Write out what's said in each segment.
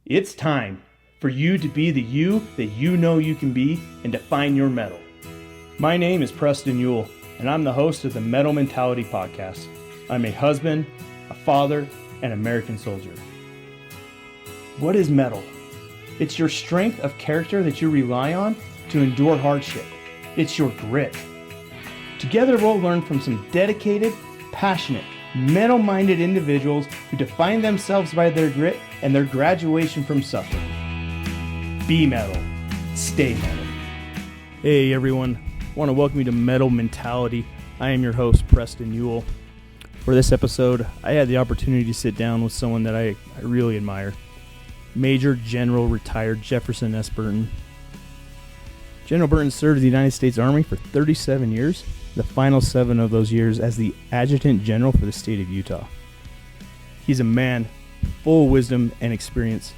It's time for you to be the you that you know you can be and to find your mettle. My name is Preston Ewell, and I'm the host of the Mettle Mentality Podcast. I'm a husband, a father, and American soldier. What is mettle? It's your strength of character that you rely on to endure hardship. It's your grit. Together we'll learn from some dedicated, passionate, mettle-minded individuals who define themselves by their grit and their graduation from suffering. Be mettle. Stay mettle. Hey everyone, I want to welcome you to Mettle Mentality. I am your host, Preston Ewell. For this episode, I had the opportunity to sit down with someone that I really admire. Major General Retired Jeff S. Burton. General Burton served in the United States Army for 37 years, the final 7 of those years as the adjutant general for the state of Utah. He's a man full of wisdom and experience.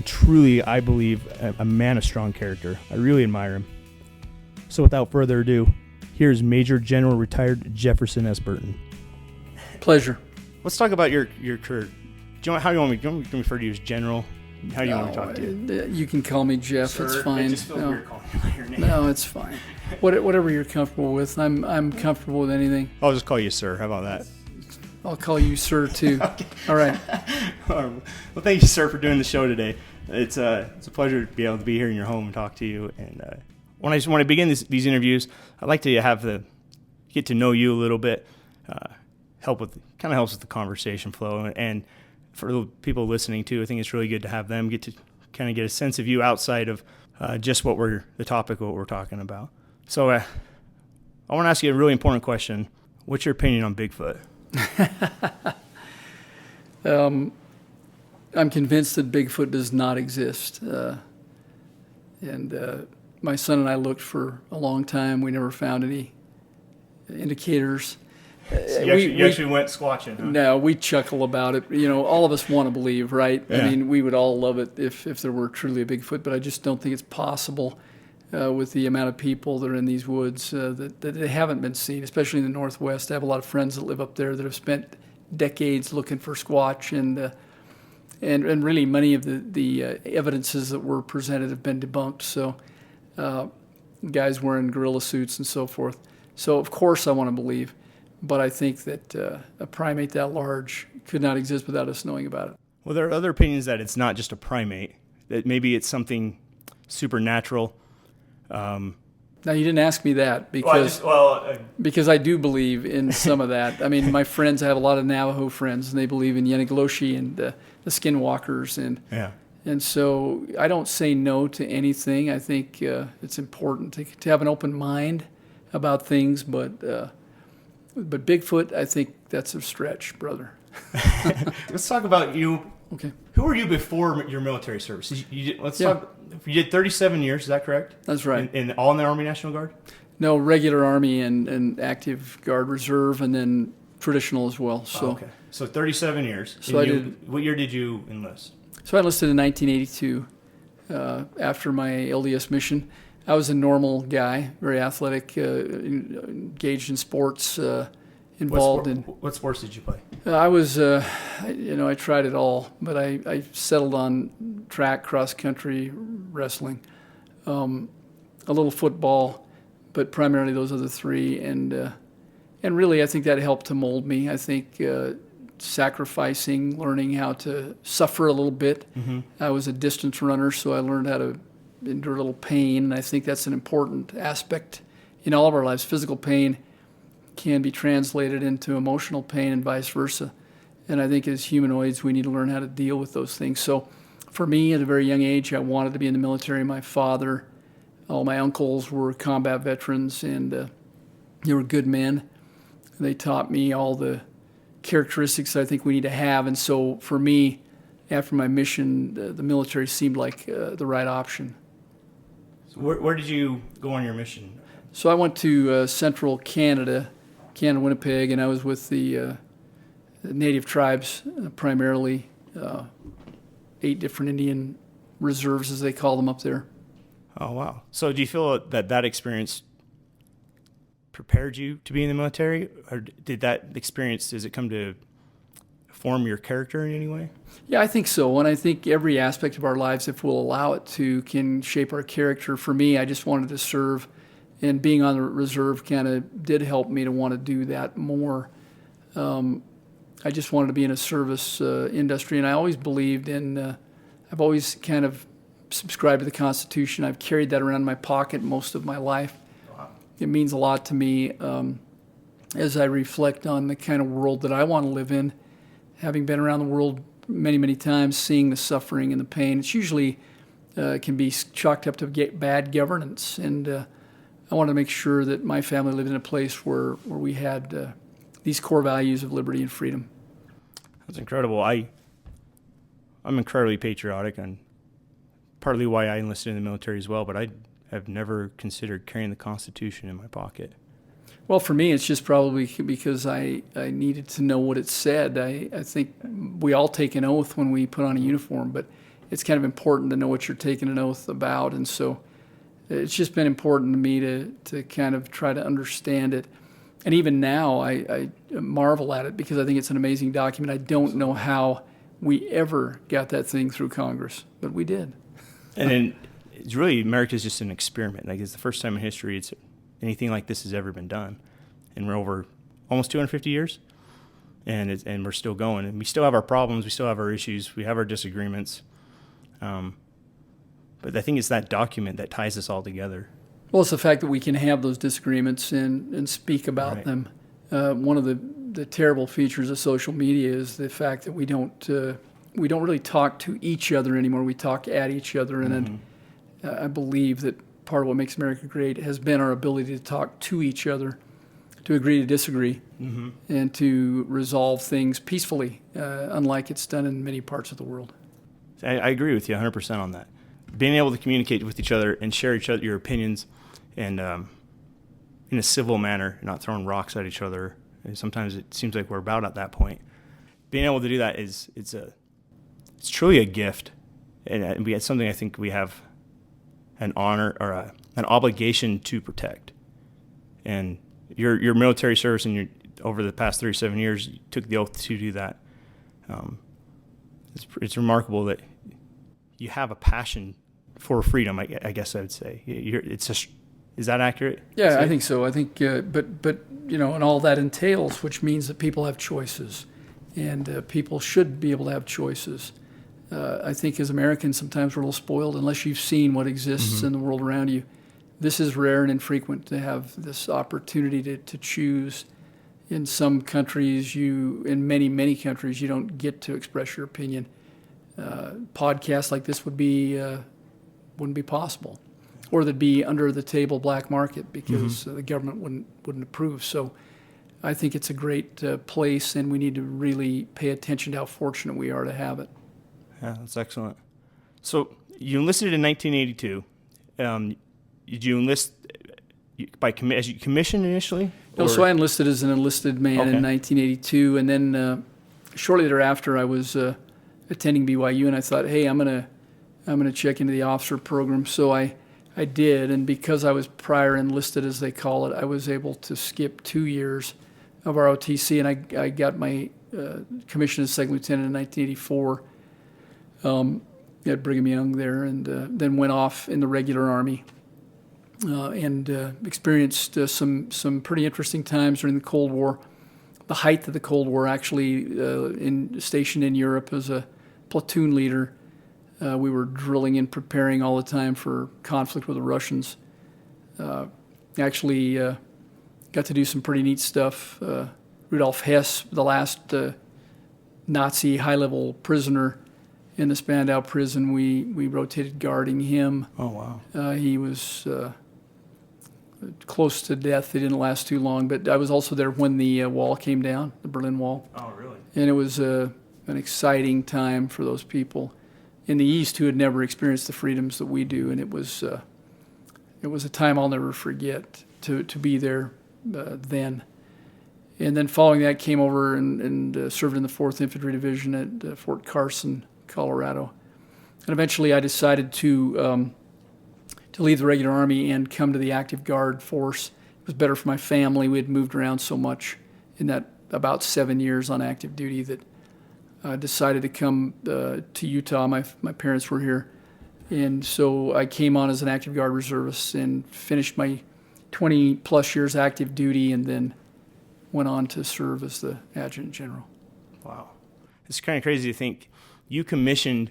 Truly, I believe, a man of strong character. I really admire him. So without further ado, here's Major General Retired Jefferson S. Burton. Pleasure. Let's talk about your career. How do you want me to refer to you as General? How do you want me to talk to you? You can call me Jeff. Sir, it's fine. It just feels weird calling you by your name. No, it's fine. Whatever you're comfortable with. I'm comfortable with anything. I'll just call you sir. How about that? I'll call you sir too. Okay. All right. Well, thank you, sir, for doing the show today. It's a pleasure to be able to be here in your home and talk to you. And when I begin these interviews, I'd like to get to know you a little bit. Helps with the conversation flow, and for the people listening too, I think it's really good to have them get to kind of get a sense of you outside of just what we're talking about. So I want to ask you a really important question. What's your opinion on Bigfoot? I'm convinced that Bigfoot does not exist. And my son and I looked for a long time. We never found any indicators. So you actually went squatching, huh? No, we chuckle about it. You know, all of us want to believe, right? Yeah. I mean, we would all love it if there were truly a Bigfoot, but I just don't think it's possible with the amount of people that are in these woods that they haven't been seen, especially in the Northwest. I have a lot of friends that live up there that have spent decades looking for Squatch, and really many of the evidences that were presented have been debunked. So guys wearing gorilla suits and so forth. So of course I want to believe. But I think that a primate that large could not exist without us knowing about it. Well, there are other opinions that it's not just a primate, that maybe it's something supernatural. Now, you didn't ask me that because I do believe in some of that. I mean, my friends, I have a lot of Navajo friends, and they believe in Yenagloshi and the skinwalkers. And so I don't say no to anything. I think it's important to have an open mind about things, but Bigfoot, I think that's a stretch, brother. Let's talk about you. Okay. Who were you before your military service? Talk. You did 37 years, is that correct? That's right. All in the Army National Guard? No, regular Army and active Guard Reserve, and then traditional as well. So, okay. So 37 years. So what year did you enlist? So I enlisted in 1982 after my LDS mission. I was a normal guy, very athletic, engaged in sports, involved in... What sports did you play? I was, I tried it all, but I settled on track, cross country, wrestling, a little football, but primarily those other 3. And really, I think that helped to mold me. I think sacrificing, learning how to suffer a little bit. Mm-hmm. I was a distance runner, so I learned how to endure a little pain, and I think that's an important aspect in all of our lives. Physical pain can be translated into emotional pain and vice versa. And I think as humanoids, we need to learn how to deal with those things. So for me, at a very young age, I wanted to be in the military. My father, all my uncles were combat veterans, and they were good men. They taught me all the characteristics I think we need to have. And so for me, after my mission, the military seemed like the right option. So where did you go on your mission? So I went to central Canada, Winnipeg, and I was with the native tribes primarily, 8 different Indian reserves, as they call them up there. Oh, wow. So do you feel that experience prepared you to be in the military, or did that experience, does it come to form your character in any way? Yeah, I think so. And I think every aspect of our lives, if we'll allow it to, can shape our character. For me, I just wanted to serve, and being on the reserve kind of did help me to want to do that more. I just wanted to be in a service industry, and I always believed in, I've always kind of subscribed to the Constitution. I've carried that around in my pocket most of my life. Wow. It means a lot to me as I reflect on the kind of world that I want to live in. Having been around the world many, many times, seeing the suffering and the pain, it's usually can be chalked up to bad governance. And I want to make sure that my family lived in a place where we had these core values of liberty and freedom. That's incredible. I'm incredibly patriotic, and partly why I enlisted in the military as well, but I have never considered carrying the Constitution in my pocket. Well, for me, it's just probably because I needed to know what it said. I think we all take an oath when we put on a uniform, but it's kind of important to know what you're taking an oath about. And so it's just been important to me to kind of try to understand it. And even now, I marvel at it because I think it's an amazing document. I don't know how we ever got that thing through Congress, but we did. And then it's really, America's just an experiment. Like, it's the first time in history anything like this has ever been done, and we're over almost 250 years, and we're still going, and we still have our problems, we still have our issues, we have our disagreements, but I think it's that document that ties us all together. Well, it's the fact that we can have those disagreements and speak about them. One of the terrible features of social media is the fact that we don't really talk to each other anymore. We talk at each other, and I believe that part of what makes America great has been our ability to talk to each other, to agree to disagree, and to resolve things peacefully, unlike it's done in many parts of the world. I agree with you 100% on that. Being able to communicate with each other and share your opinions, and in a civil manner, not throwing rocks at each other. And sometimes it seems like we're about at that point. Being able to do that it's truly a gift, and it's something I think we have an honor or an obligation to protect. And your military service, and over the past 37 years, you took the oath to do that. It's remarkable that you have a passion for freedom. I guess I would say is that accurate? Yeah, I think so. I think, but and all that entails, which means that people have choices, and people should be able to have choices. I think as Americans, sometimes we're a little spoiled unless you've seen what exists in the world around you. This is rare and infrequent to have this opportunity to choose. In some countries, in many, many countries, you don't get to express your opinion. Podcasts like this wouldn't be possible, or they'd be under the table black market because the government wouldn't approve. So I think it's a great place, and we need to really pay attention to how fortunate we are to have it. Yeah, that's excellent. So you enlisted in 1982. Did you enlist as you commissioned initially? No, so I enlisted as an enlisted man in 1982, and then shortly thereafter I was attending BYU, and I thought, hey, I'm gonna check into the officer program. So I did, and because I was prior enlisted, as they call it, I was able to skip 2 years of ROTC, and I got my commission as second lieutenant in 1984 at Brigham Young there, and then went off in the regular Army and experienced some pretty interesting times during the Cold War. The height of the Cold War, actually, stationed in Europe as a platoon leader. We were drilling and preparing all the time for conflict with the Russians. Actually got to do some pretty neat stuff. Rudolf Hess, the last Nazi high-level prisoner in the Spandau prison, we rotated guarding him. Oh, wow. He was close to death. It didn't last too long, but I was also there when the wall came down, the Berlin Wall. Oh, really? And it was an exciting time for those people in the East who had never experienced the freedoms that we do, and it was a time I'll never forget to be there then. And then following that, came over and served in the 4th Infantry Division at Fort Carson, Colorado. And eventually I decided to leave the regular Army and come to the active guard force. It was better for my family. We had moved around so much in that about 7 years on active duty that decided to come to Utah. My parents were here. And so I came on as an active guard reservist and finished my 20-plus years active duty and then went on to serve as the adjutant general. Wow. It's kind of crazy to think you commissioned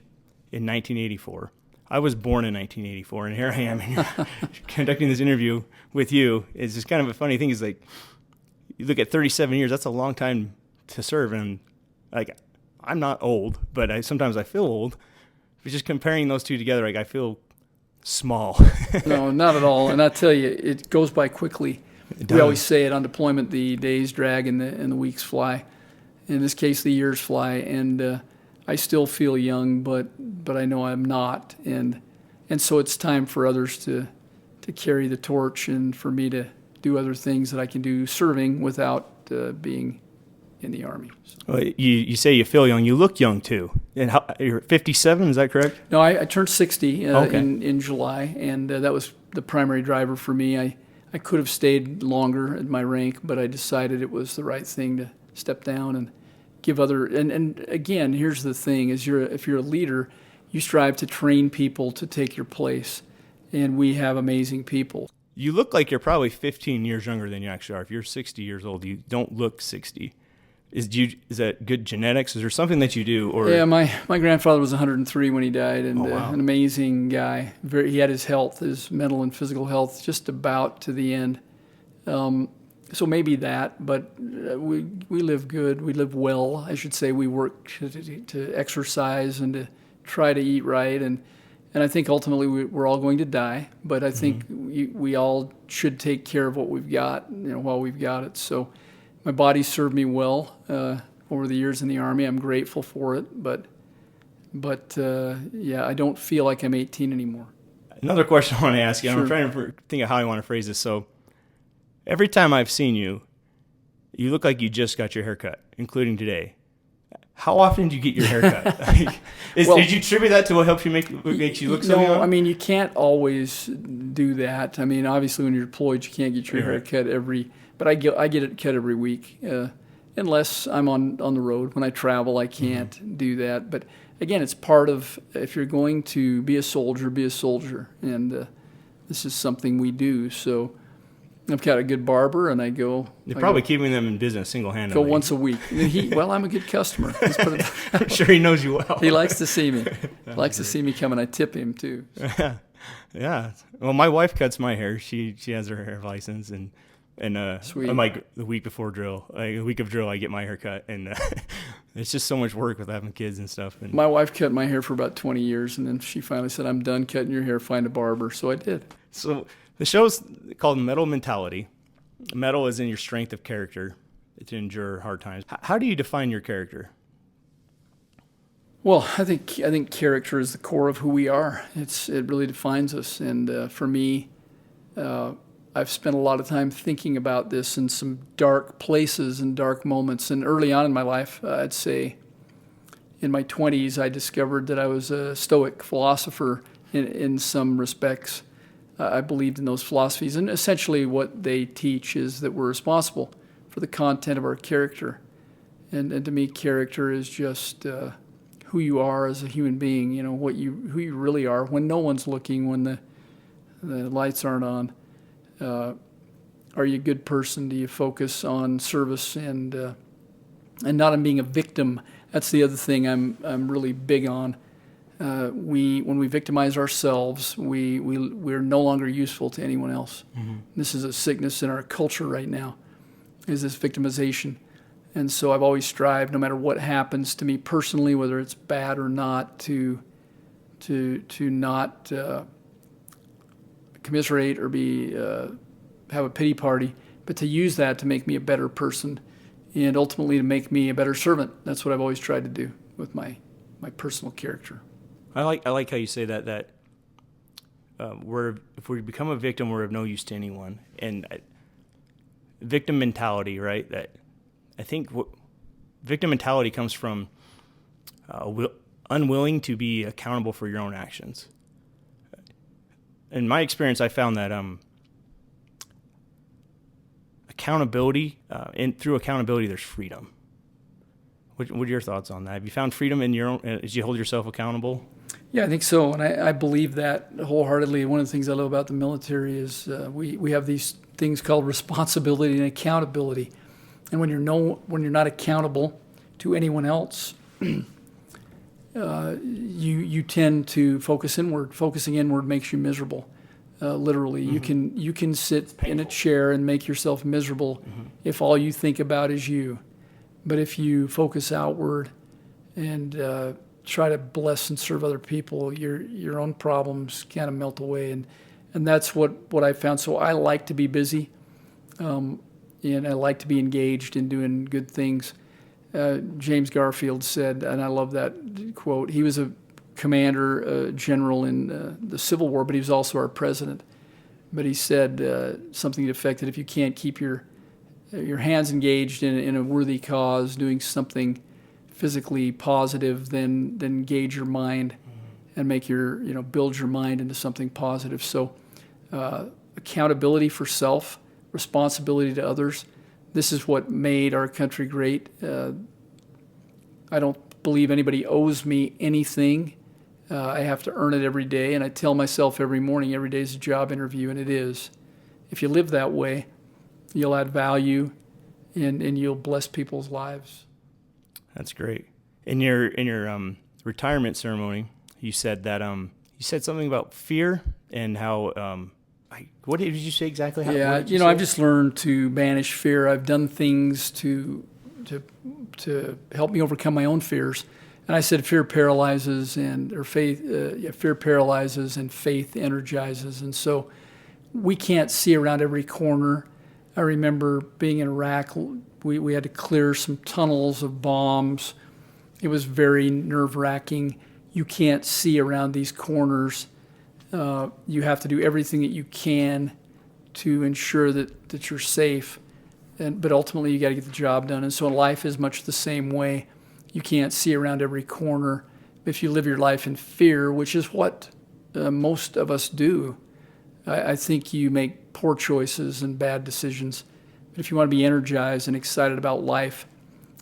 in 1984. I was born in 1984, and here I am conducting this interview with you. It's just kind of a funny thing. Is like, you look at 37 years, that's a long time to serve. And like, I'm not old, but sometimes I feel old. But just comparing those two together, like, I feel small. No, not at all. And I tell you, it goes by quickly. We always say it on deployment: the days drag and the weeks fly. In this case, the years fly, and I still feel young, but I know I'm not. And so it's time for others to carry the torch, and for me to do other things that I can do serving without being in the Army. So. Well, you say you feel young. You look young too. And you're 57, is that correct? No, I turned 60 okay. in July, and that was the primary driver for me. I could have stayed longer at my rank, but I decided it was the right thing to step down and give other. And again, here's the thing: if you're a leader, you strive to train people to take your place, and we have amazing people. You look like you're probably 15 years younger than you actually are. If you're 60 years old, you don't look 60. Is that good genetics? Is there something that you do? Or yeah, my grandfather was 103 when he died, and wow. An amazing guy. He had his mental and physical health, just about to the end. So maybe that, but we live good. We live well, I should say. We work to exercise and to try to eat right, and I think ultimately we're all going to die. But I think we all should take care of what we've got, while we've got it. So. My body served me well over the years in the Army. I'm grateful for it, but I don't feel like I'm 18 anymore. Another question I want to ask you. Sure. I'm trying to think of how I want to phrase this. So, every time I've seen you, you look like you just got your hair cut, including today. How often do you get your hair cut? Did you attribute that to what helps you makes you look so young? No, I mean, you can't always do that. I mean, obviously, when you're deployed, you can't get your hair cut but I get it cut every week, unless I'm on the road. When I travel, I can't do that. But again, it's part of, if you're going to be a soldier, and this is something we do. So I've got a good barber, and I go. You're probably keeping them in business single-handedly. Go once a week. I'm a good customer. I'm sure he knows you well. He likes to see me. Likes to see me come, and I tip him too. So. Yeah. Well, my wife cuts my hair. She has her hair license, and I'm like the week before drill, a week of drill, I get my hair cut, and it's just so much work with having kids and stuff. And my wife cut my hair for about 20 years, and then she finally said, "I'm done cutting your hair. Find a barber." So I did. So the show's called Mettle Mentality. Mettle is in your strength of character to endure hard times. How do you define your character? Well, I think character is the core of who we are. It really defines us, and for me. I've spent a lot of time thinking about this in some dark places and dark moments. And early on in my life, I'd say in my 20s, I discovered that I was a Stoic philosopher in some respects. I believed in those philosophies. And essentially what they teach is that we're responsible for the content of our character. And to me, character is just who you are as a human being, who you really are when no one's looking, when the lights aren't on. Are you a good person? Do you focus on service and not on being a victim? That's the other thing I'm really big on. When we victimize ourselves, we're no longer useful to anyone else. Mm-hmm. This is a sickness in our culture right now, is this victimization. And so I've always strived, no matter what happens to me personally, whether it's bad or not, to not commiserate or have a pity party, but to use that to make me a better person and ultimately to make me a better servant. That's what I've always tried to do with my personal character. I like how you say that if we become a victim, we're of no use to anyone. And victim mentality, right? That I think victim mentality comes from unwilling to be accountable for your own actions. In my experience, I found that accountability, and through accountability, there's freedom. What are your thoughts on that? Have you found freedom in your own, as you hold yourself accountable? Yeah, I think so, and I believe that wholeheartedly. One of the things I love about the military is we have these things called responsibility and accountability, and when you're not accountable to anyone else, you tend to focus inward. Focusing inward makes you miserable. Literally, you can sit in a chair and make yourself miserable if all you think about is you. But if you focus outward and try to bless and serve other people, your own problems kind of melt away, and that's what I found. So I like to be busy, and I like to be engaged in doing good things. James Garfield said, and I love that quote. He was a commander, general in the Civil War, but he was also our president. But he said something to the effect that if you can't keep your hands engaged in a worthy cause, doing something physically positive, then engage your mind and make build your mind into something positive. So accountability for self, responsibility to others. This is what made our country great. I don't believe anybody owes me anything. I have to earn it every day, and I tell myself every morning, every day is a job interview, and it is. If you live that way, you'll add value, and you'll bless people's lives. That's great. In your retirement ceremony, you said that you said something about fear and how. What did you say exactly? I've just learned to banish fear. I've done things to help me overcome my own fears. And I said fear paralyzes fear paralyzes and faith energizes. And so we can't see around every corner. I remember being in Iraq, we had to clear some tunnels of bombs. It was very nerve-wracking. You can't see around these corners. You have to do everything that you can to ensure that you're safe. But ultimately, you got to get the job done. And so life is much the same way. You can't see around every corner. If you live your life in fear, which is what most of us do, I think you make poor choices and bad decisions. But if you want to be energized and excited about life,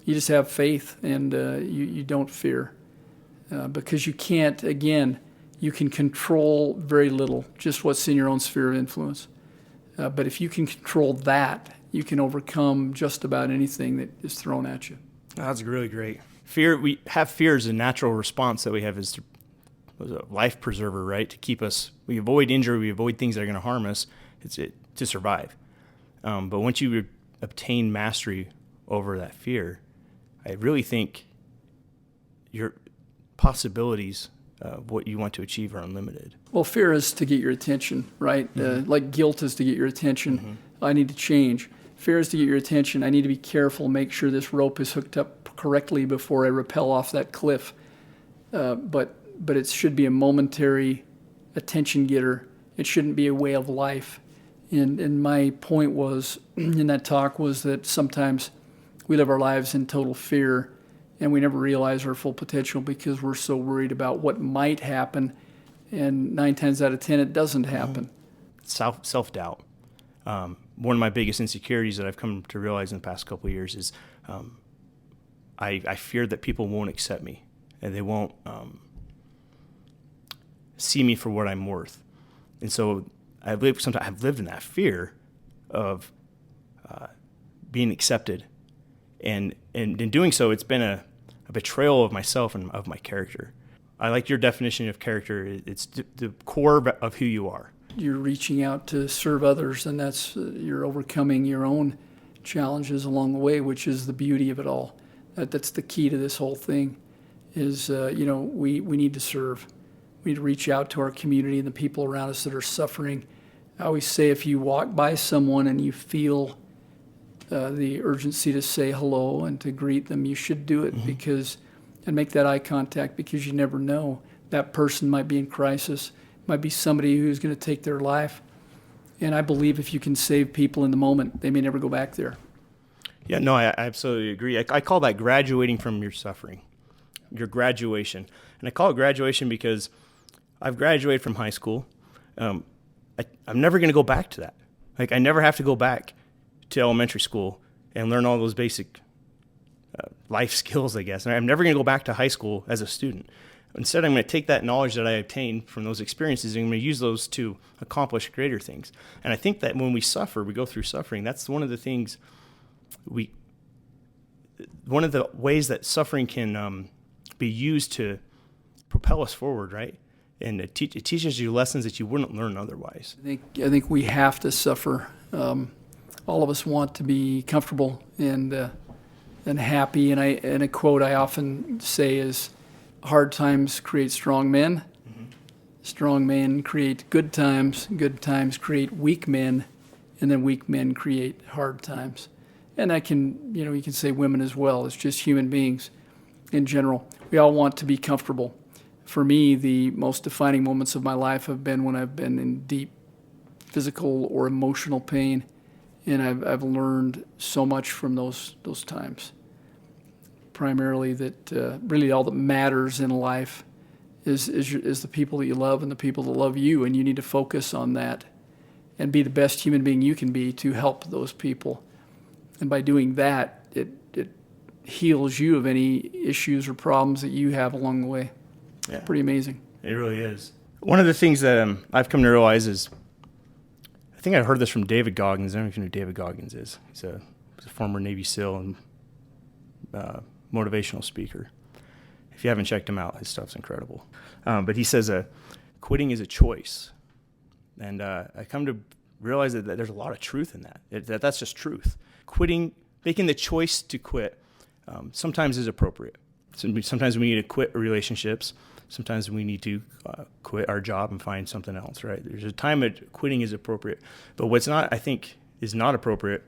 you just have faith and you don't fear. Because you can't, again, you can control very little, just what's in your own sphere of influence. But if you can control that, you can overcome just about anything that is thrown at you. That's really great. We have fear as a natural response that we have as a life preserver, right? To keep us, we avoid injury, we avoid things that are going to harm us. To survive. But once you obtain mastery over that fear, I really think your possibilities of what you want to achieve are unlimited. Well, fear is to get your attention, right? Like guilt is to get your attention. I need to change. Fear is to get your attention. I need to be careful, make sure this rope is hooked up correctly before I rappel off that cliff. But it should be a momentary attention getter. It shouldn't be a way of life. And my point was in that talk was that sometimes we live our lives in total fear and we never realize our full potential because we're so worried about what might happen. And 9 times out of 10, it doesn't happen. Self-doubt. One of my biggest insecurities that I've come to realize in the past couple of years is I fear that people won't accept me and they won't see me for what I'm worth. And so I've lived in that fear of being accepted. And in doing so, it's been a betrayal of myself and of my character. I like your definition of character. It's the core of who you are. You're reaching out to serve others, and that's you're overcoming your own challenges along the way, which is the beauty of it all. That's the key to this whole thing is, we need to serve. We need to reach out to our community and the people around us that are suffering. I always say if you walk by someone and you feel the urgency to say hello and to greet them, you should do it and make that eye contact because you never know. That person might be in crisis, might be somebody who's going to take their life. And I believe if you can save people in the moment, they may never go back there. Yeah, no, I absolutely agree. I call that graduating from your suffering, your graduation. And I call it graduation because I've graduated from high school. I'm never going to go back to that. Like, I never have to go back to elementary school and learn all those basic life skills, I guess. And I'm never going to go back to high school as a student. Instead, I'm going to take that knowledge that I obtained from those experiences and I'm going to use those to accomplish greater things. And I think that when we suffer, we go through suffering, that's one of the things one of the ways that suffering can be used to propel us forward, right? And it teaches you lessons that you wouldn't learn otherwise. I think we have to suffer. All of us want to be comfortable and happy. And a quote I often say is, hard times create strong men. Mm-hmm. Strong men create good times create weak men, and then weak men create hard times. And you can say women as well. It's just human beings in general. We all want to be comfortable. For me, the most defining moments of my life have been when I've been in deep physical or emotional pain, and I've learned so much from those times. Primarily that really all that matters in life is the people that you love and the people that love you, and you need to focus on that and be the best human being you can be to help those people. And by doing that, it heals you of any issues or problems that you have along the way. Yeah. Pretty amazing. It really is. One of the things that I've come to realize is, I think I heard this from David Goggins. I don't know if you know who David Goggins is. He's a former Navy SEAL and motivational speaker. If you haven't checked him out, his stuff's incredible. But he says quitting is a choice. And I come to realize that there's a lot of truth in that. That's just truth. Quitting, making the choice to quit, sometimes is appropriate. Sometimes we need to quit relationships. Sometimes we need to quit our job and find something else, right? There's a time that quitting is appropriate. But what's not, I think, is not appropriate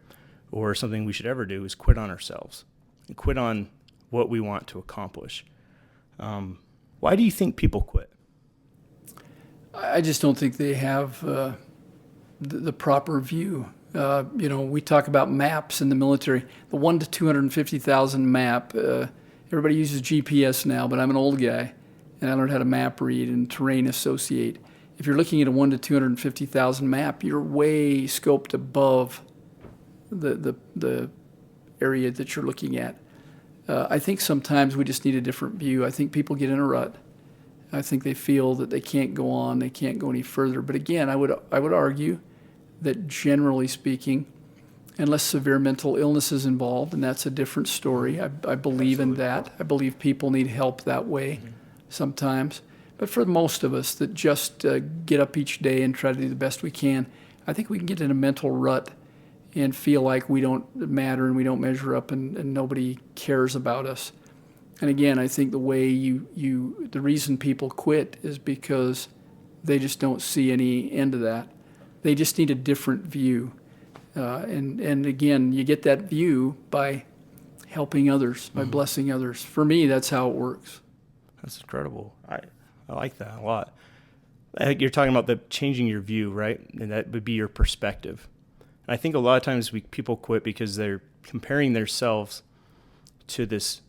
or something we should ever do is quit on ourselves and quit on what we want to accomplish. Why do you think people quit? I just don't think they have the proper view. We talk about maps in the military. The 1 to 250,000 map, everybody uses GPS now, but I'm an old guy, and I learned how to map read and terrain associate. If you're looking at a 1 to 250,000 map, you're way scoped above the area that you're looking at. I think sometimes we just need a different view. I think people get in a rut. I think they feel that they can't go on, they can't go any further. But again, I would argue that generally speaking, unless severe mental illness is involved, and that's a different story. I believe in that. I believe people need help that way sometimes. But for most of us that just get up each day and try to do the best we can, I think we can get in a mental rut and feel like we don't matter and we don't measure up and nobody cares about us. And again, I think the way the reason people quit is because they just don't see any end to that. They just need a different view. And again, you get that view by helping others, by blessing others. For me, that's how it works. That's incredible. I like that a lot. I think you're talking about the changing your view, right? And that would be your perspective. And I think a lot of times people quit because they're comparing themselves to this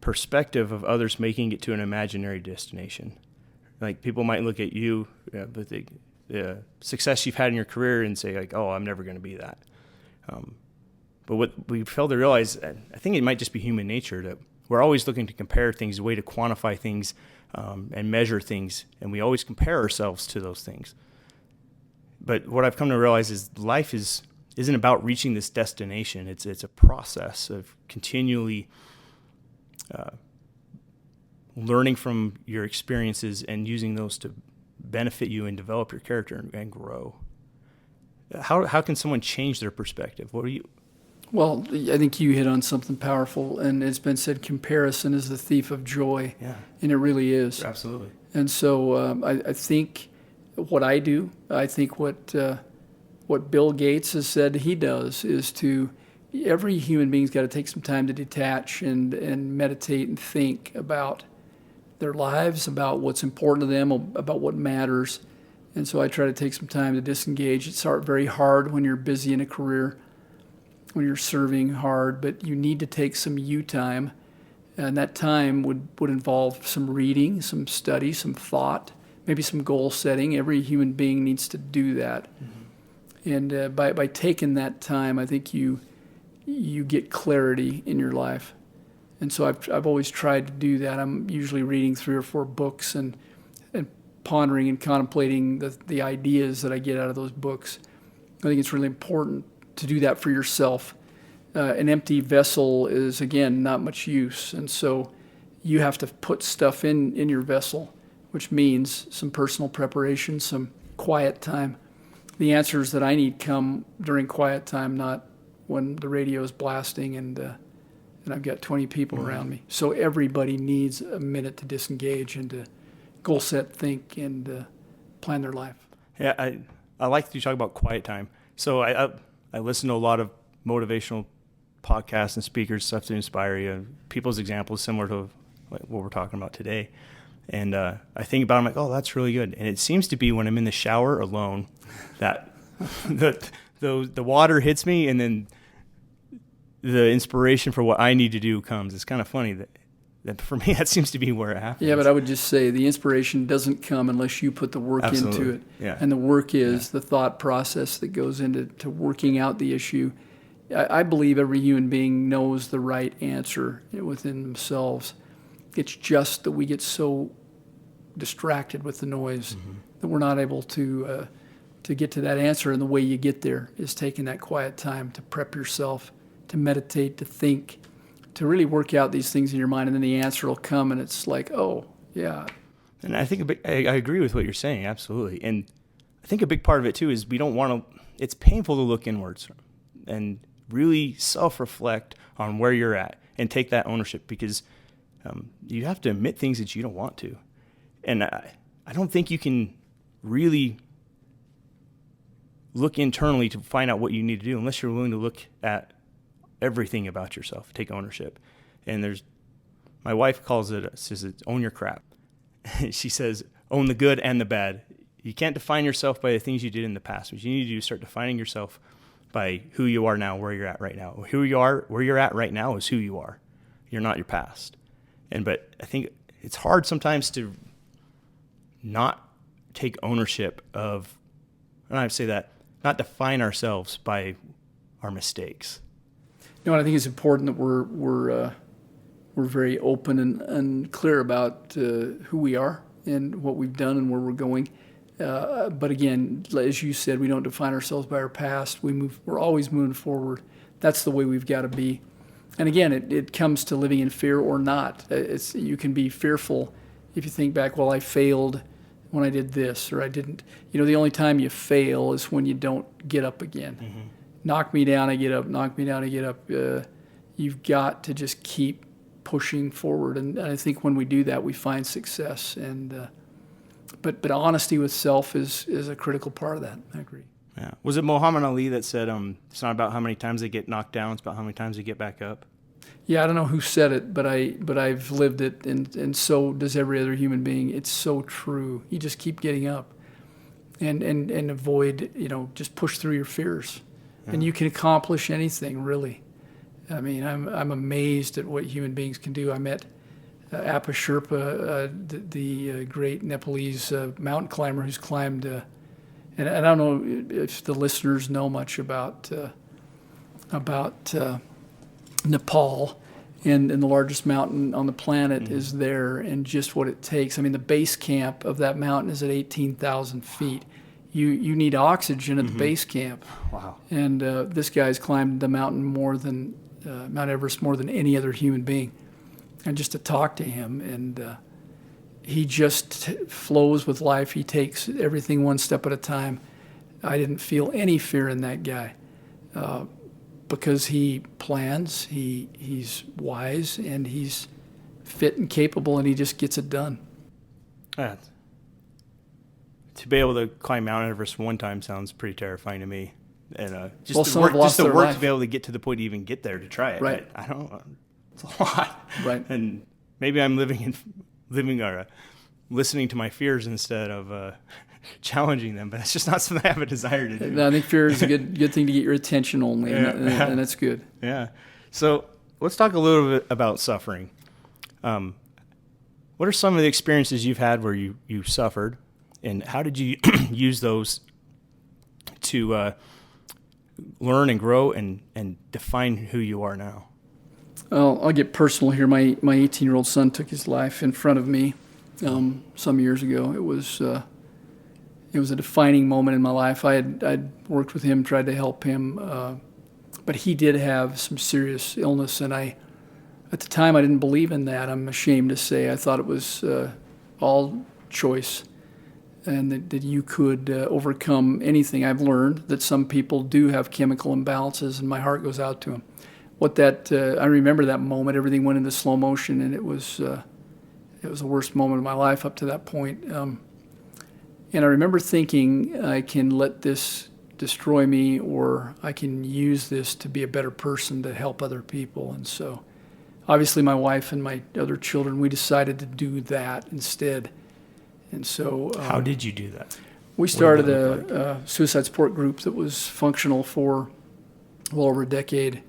perspective of others making it to an imaginary destination. Like people might look at you, but the success you've had in your career and say like, oh, I'm never going to be that. But what we fail to realize, I think it might just be human nature, that we're always looking to compare things, a way to quantify things and measure things, and we always compare ourselves to those things. But what I've come to realize is life isn't about reaching this destination. It's a process of continually learning from your experiences and using those to benefit you and develop your character and grow. How can someone change their perspective? Well, I think you hit on something powerful, and it's been said comparison is the thief of joy. Yeah. And it really is. Absolutely. And so I think what I do, I think what Bill Gates has said he does is every human being's got to take some time to detach and meditate and think about their lives, about what's important to them, about what matters. And so I try to take some time to disengage. It's very hard when you're busy in a career, when you're serving hard, but you need to take some you time. And that time would involve some reading, some study, some thought, maybe some goal setting. Every human being needs to do that. Mm-hmm. And by taking that time, I think you you get clarity in your life. And so I've always tried to do that. I'm usually reading 3 or 4 books and pondering and contemplating the ideas that I get out of those books. I think it's really important to do that for yourself. An empty vessel is, again, not much use. And so you have to put stuff in your vessel, which means some personal preparation, some quiet time. The answers that I need come during quiet time, not when the radio is blasting and I've got 20 people around me. So everybody needs a minute to disengage and to goal set, think, and plan their life. Yeah, I like that you talk about quiet time. So I listen to a lot of motivational podcasts and speakers, stuff to inspire you. People's examples similar to what we're talking about today. And I think about it, I'm like, oh, that's really good. And it seems to be when I'm in the shower alone that the water hits me, and then the inspiration for what I need to do comes. It's kind of funny that for me, that seems to be where it happens. Yeah, but I would just say the inspiration doesn't come unless you put the work into it. Yeah. And the work is the thought process that goes into working out the issue. I believe every human being knows the right answer within themselves. It's just that we get so distracted with the noise that we're not able to get to that answer. And the way you get there is taking that quiet time to prep yourself, to meditate, to think, to really work out these things in your mind, and then the answer will come, and it's like, oh, yeah. And I think I agree with what you're saying, absolutely. And I think a big part of it, too, is we don't want to – it's painful to look inwards and really self-reflect on where you're at and take that ownership, because you have to admit things that you don't want to. And I don't think you can really look internally to find out what you need to do unless you're willing to look at everything about yourself, take ownership. And my wife calls it, says, own your crap. She says, own the good and the bad. You can't define yourself by the things you did in the past. What you need to do is start defining yourself by who you are now, where you're at right now. Who you are, where you're at right now is who you are. You're not your past. But I think it's hard sometimes to not take ownership of, and I say that, not define ourselves by our mistakes. You know, I think it's important that we're very open and clear about who we are and what we've done and where we're going. But again, as you said, we don't define ourselves by our past. We're always moving forward. That's the way we've got to be. And again, it comes to living in fear or not. You can be fearful if you think back, well, I failed when I did this, or I didn't. You know, the only time you fail is when you don't get up again. Mm-hmm. Knock me down, I get up. Knock me down, I get up. You've got to just keep pushing forward. And I think when we do that, we find success. And but honesty with self is a critical part of that. I agree. Yeah. Was it Muhammad Ali that said it's not about how many times they get knocked down, it's about how many times they get back up? Yeah, I don't know who said it, but I've lived it, and so does every other human being. It's so true. You just keep getting up and avoid, just push through your fears. Yeah. And you can accomplish anything, really. I mean, I'm amazed at what human beings can do. I met Apa Sherpa, the great Nepalese mountain climber who's climbed, and I don't know if the listeners know much about Nepal, and the largest mountain on the planet is there, and just what it takes. I mean, the base camp of that mountain is at 18,000 feet. You need oxygen at the base camp. Wow. And this guy's climbed the mountain Mount Everest more than any other human being. And just to talk to him, and he just flows with life. He takes everything one step at a time. I didn't feel any fear in that guy because he plans, he's wise, and he's fit and capable, and he just gets it done. To be able to climb Mount Everest one time sounds pretty terrifying to me. And just the work to be able to get to the point to even get there to try it. Right. I don't know. It's a lot. Right. And maybe I'm listening to my fears instead of challenging them, but it's just not something I have a desire to do. No, I think fear is a good thing to get your attention only, and that's good. Yeah. So let's talk a little bit about suffering. What are some of the experiences you've had where you suffered, and how did you use those to learn and grow and define who you are now? Well, I'll get personal here. My 18-year-old son took his life in front of me some years ago. It was a defining moment in my life. I'd worked with him, tried to help him, but he did have some serious illness, and at the time I didn't believe in that. I'm ashamed to say I thought it was all choice, and that you could overcome anything. I've learned that some people do have chemical imbalances, and my heart goes out to them. I remember that moment. Everything went into slow motion, and it was the worst moment of my life up to that point. And I remember thinking, I can let this destroy me, or I can use this to be a better person to help other people. And so, obviously, my wife and my other children, we decided to do that instead. And so, how did you do that? We started a suicide support group that was functional for well over a decade,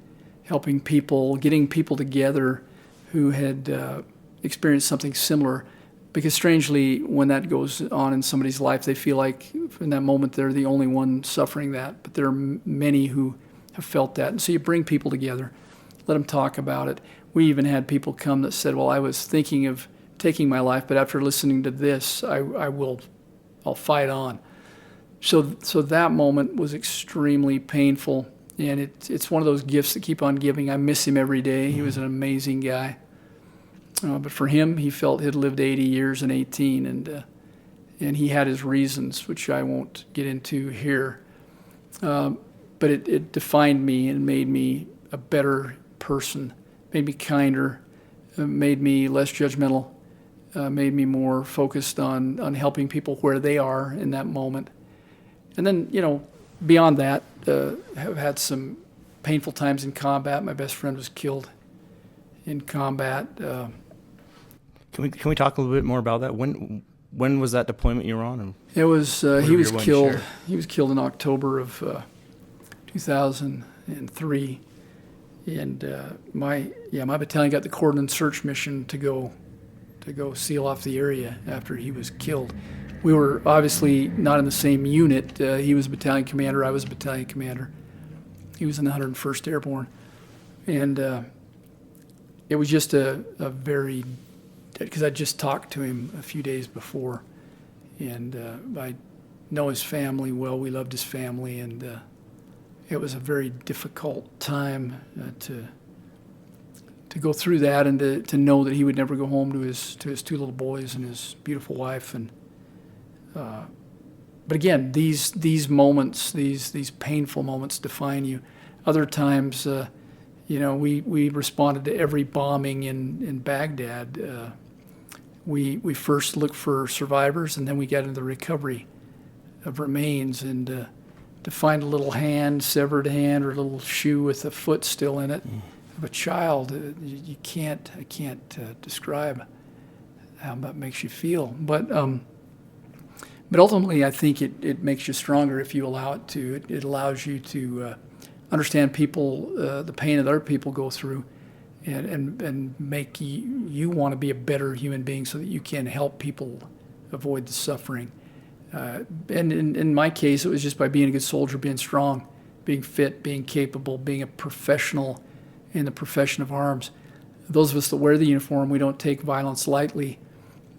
helping people, getting people together who had experienced something similar. Because strangely, when that goes on in somebody's life, they feel like in that moment they're the only one suffering that. But there are many who have felt that. And so you bring people together, let them talk about it. We even had people come that said, well, I was thinking of taking my life, but after listening to this, I'll fight on. So that moment was extremely painful. And it's one of those gifts that keep on giving. I miss him every day. He was an amazing guy. But for him, he felt he'd lived 80 years and 18, and he had his reasons, which I won't get into here. But it defined me and made me a better person, made me kinder, made me less judgmental, made me more focused on helping people where they are in that moment. And then, beyond that, have had some painful times in combat. My best friend was killed in combat. Can we talk a little bit more about that? When was that deployment you were on? And it was he was killed. He was killed in October of 2003, and my battalion got the cordon and search mission to go seal off the area after he was killed. We were obviously not in the same unit. He was a battalion commander. I was a battalion commander. He was in the 101st Airborne, and it was just a very, because I just talked to him a few days before, and I know his family well. We loved his family, and it was a very difficult time to go through that, and to know that he would never go home to his two little boys and his beautiful wife. And but again, these moments, these painful moments, define you. Other times, we responded to every bombing in Baghdad. We first looked for survivors, and then we got into the recovery of remains, and to find a little hand, severed hand, or a little shoe with a foot still in it of a child, I can't describe how that makes you feel. But ultimately, I think it makes you stronger if you allow it to. It allows you to understand people, the pain that other people go through, and make you want to be a better human being so that you can help people avoid the suffering. And in my case, it was just by being a good soldier, being strong, being fit, being capable, being a professional in the profession of arms. Those of us that wear the uniform, we don't take violence lightly.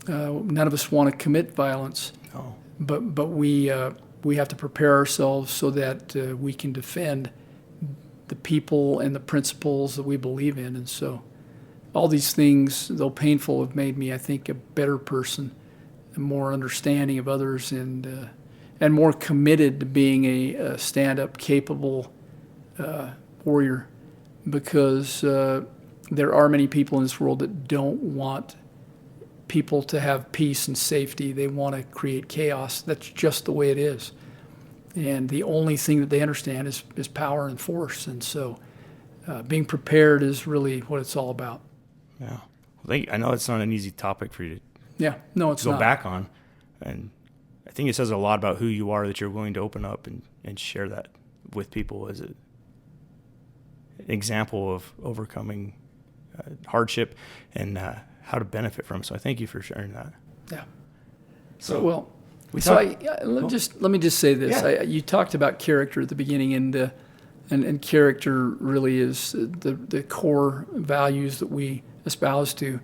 None of us want to commit violence. Oh. But we have to prepare ourselves so that we can defend the people and the principles that we believe in. And so all these things, though painful, have made me, I think, a better person, and more understanding of others, and more committed to being a stand-up, capable warrior, because there are many people in this world that don't want people to have peace and safety. They want to create chaos. That's just the way it is. And the only thing that they understand is power and force. And so being prepared is really what it's all about. Yeah. Well, I know it's not an easy topic for you to go back on. And I think it says a lot about who you are that you're willing to open up and share that with people as an example of overcoming hardship and how to benefit from. So I thank you for sharing that. Yeah. So let me just say this. Yeah. You talked about character at the beginning, and And character really is the core values that we espouse to.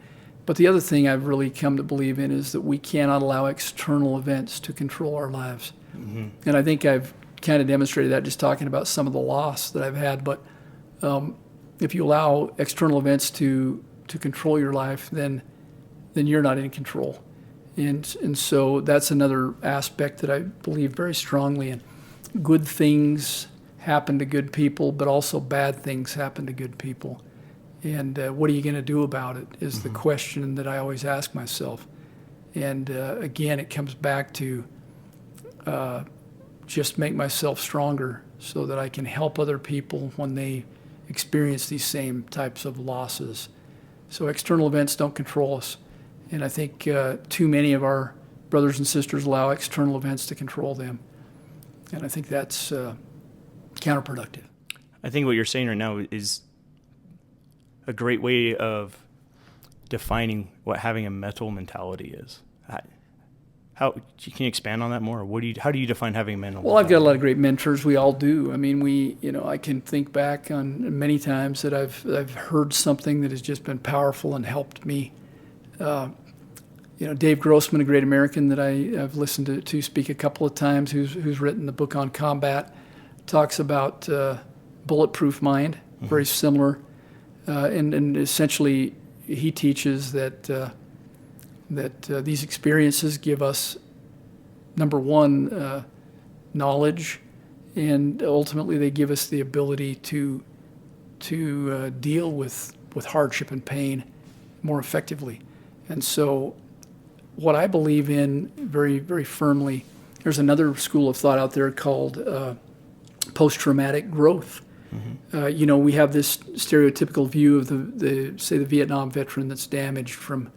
But the other thing I've really come to believe in is that we cannot allow external events to control our lives. Mm-hmm. And I think I've kind of demonstrated that just talking about some of the loss that I've had. But if you allow external events to control your life, then you're not in control. And so that's another aspect that I believe very strongly in. Good things happen to good people, but also bad things happen to good people. And what are you going to do about it is the question that I always ask myself. And again, it comes back to just make myself stronger so that I can help other people when they experience these same types of losses. So external events don't control us. And I think too many of our brothers and sisters allow external events to control them. And I think that's counterproductive. I think what you're saying right now is a great way of defining what having a Mettle mentality is. How can you expand on that more? How do you define having a mental? Well, I've got a lot of great mentors. We all do. I mean, I can think back on many times that I've heard something that has just been powerful and helped me. Dave Grossman, a great American that I've listened to speak a couple of times, who's written the book on combat, talks about bulletproof mind, very similar, and essentially he teaches that these experiences give us, number one, knowledge, and ultimately they give us the ability to deal with hardship and pain more effectively. And so what I believe in very, very firmly, there's another school of thought out there called post-traumatic growth. Mm-hmm. We have this stereotypical view of the Vietnam veteran that's damaged from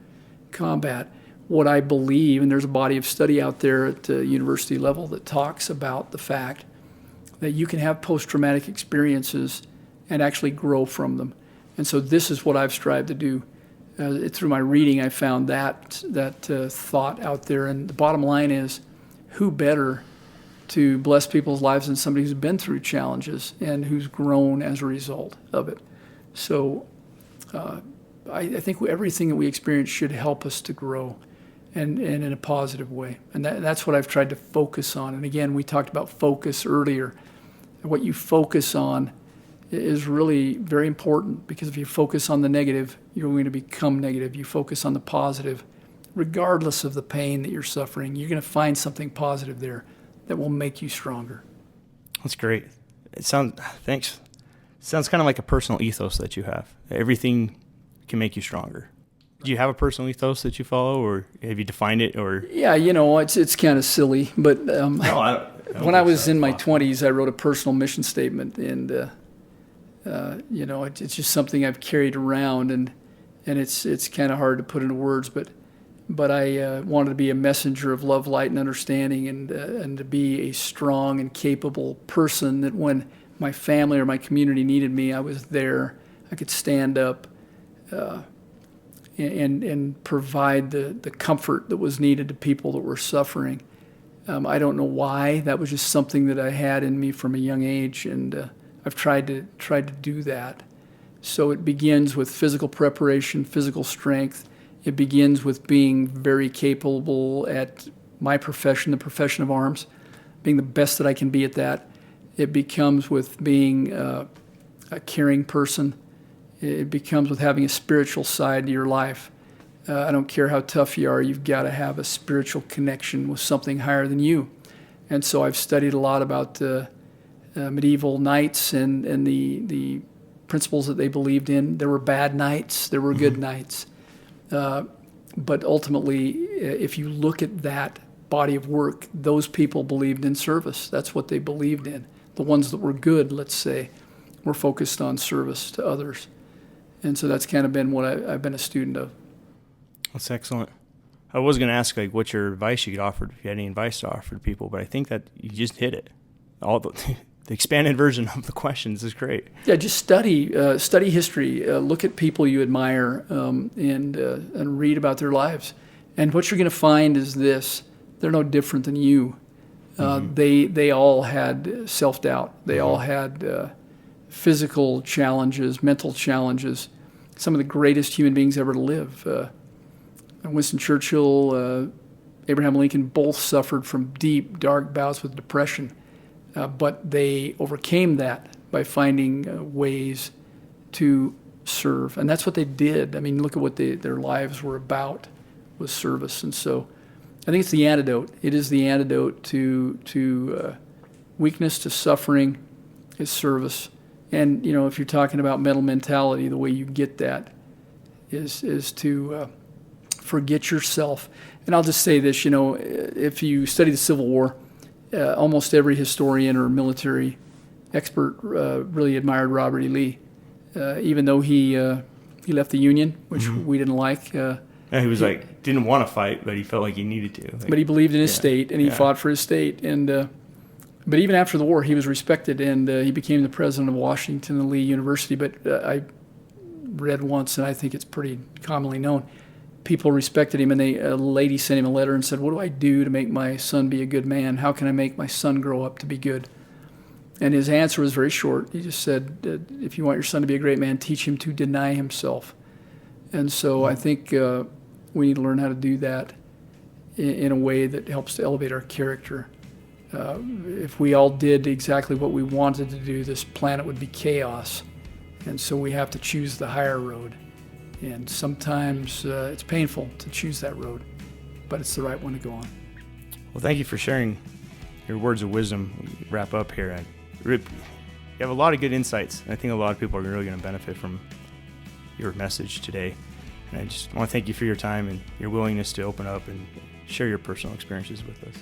combat. What I believe, and there's a body of study out there at the university level that talks about the fact that you can have post-traumatic experiences and actually grow from them. And so this is what I've strived to do. Through my reading, I found that thought out there. And the bottom line is, who better to bless people's lives than somebody who's been through challenges and who's grown as a result of it? So I think everything that we experience should help us to grow, and in a positive way. And that's what I've tried to focus on. And again, we talked about focus earlier. What you focus on is really very important, because if you focus on the negative, you're going to become negative. You focus on the positive, regardless of the pain that you're suffering, you're going to find something positive there that will make you stronger. That's great. Thanks. It sounds kind of like a personal ethos that you have. Everything can make you stronger. Do you have a personal ethos that you follow, or have you defined it? Or yeah, it's kind of silly, but when I was in my 20s, I wrote a personal mission statement, and it's just something I've carried around, and it's kind of hard to put into words, but I wanted to be a messenger of love, light, and understanding, and to be a strong and capable person that when my family or my community needed me, I was there. I could stand up and provide the comfort that was needed to people that were suffering. I don't know why. That was just something that I had in me from a young age, and I've tried to do that. So it begins with physical preparation, physical strength. It begins with being very capable at my profession, the profession of arms, being the best that I can be at that. It becomes with being a caring person. It becomes with having a spiritual side to your life. I don't care how tough you are, you've got to have a spiritual connection with something higher than you. And so I've studied a lot about medieval knights and the principles that they believed in. There were bad knights, there were good knights. But ultimately, if you look at that body of work, those people believed in service. That's what they believed in. The ones that were good, let's say, were focused on service to others. And so that's kind of been what I've been a student of. That's excellent. I was going to ask what your advice you could offer, if you had any advice to offer to people, but I think that you just hit it. All the expanded version of the questions is great. Yeah, just study history. Look at people you admire, and read about their lives. And what you're going to find is this: they're no different than you. They all had self-doubt. They all had physical challenges, mental challenges, some of the greatest human beings ever to live. Winston Churchill, Abraham Lincoln both suffered from deep, dark bouts with depression, but they overcame that by finding ways to serve. And that's what they did. I mean, look at what their lives were about, was service. And so I think it's the antidote. It is the antidote to weakness, to suffering, is service. And, if you're talking about mental mentality, the way you get that is to forget yourself. And I'll just say this, if you study the Civil War, almost every historian or military expert really admired Robert E. Lee, even though he left the Union, which we didn't like. And he was didn't want to fight, but he felt like he needed to. But he believed in his state, and he fought for his state. And but even after the war, he was respected, and he became the president of Washington and Lee University. But I read once, and I think it's pretty commonly known, people respected him, and a lady sent him a letter and said, "What do I do to make my son be a good man? How can I make my son grow up to be good?" And his answer was very short. He just said, if you want your son to be a great man, teach him to deny himself. And so I think we need to learn how to do that in a way that helps to elevate our character. If we all did exactly what we wanted to do, this planet would be chaos. And so we have to choose the higher road. And sometimes it's painful to choose that road, but it's the right one to go on. Well, thank you for sharing your words of wisdom. We wrap up here. You have a lot of good insights. I think a lot of people are really going to benefit from your message today. And I just want to thank you for your time and your willingness to open up and share your personal experiences with us.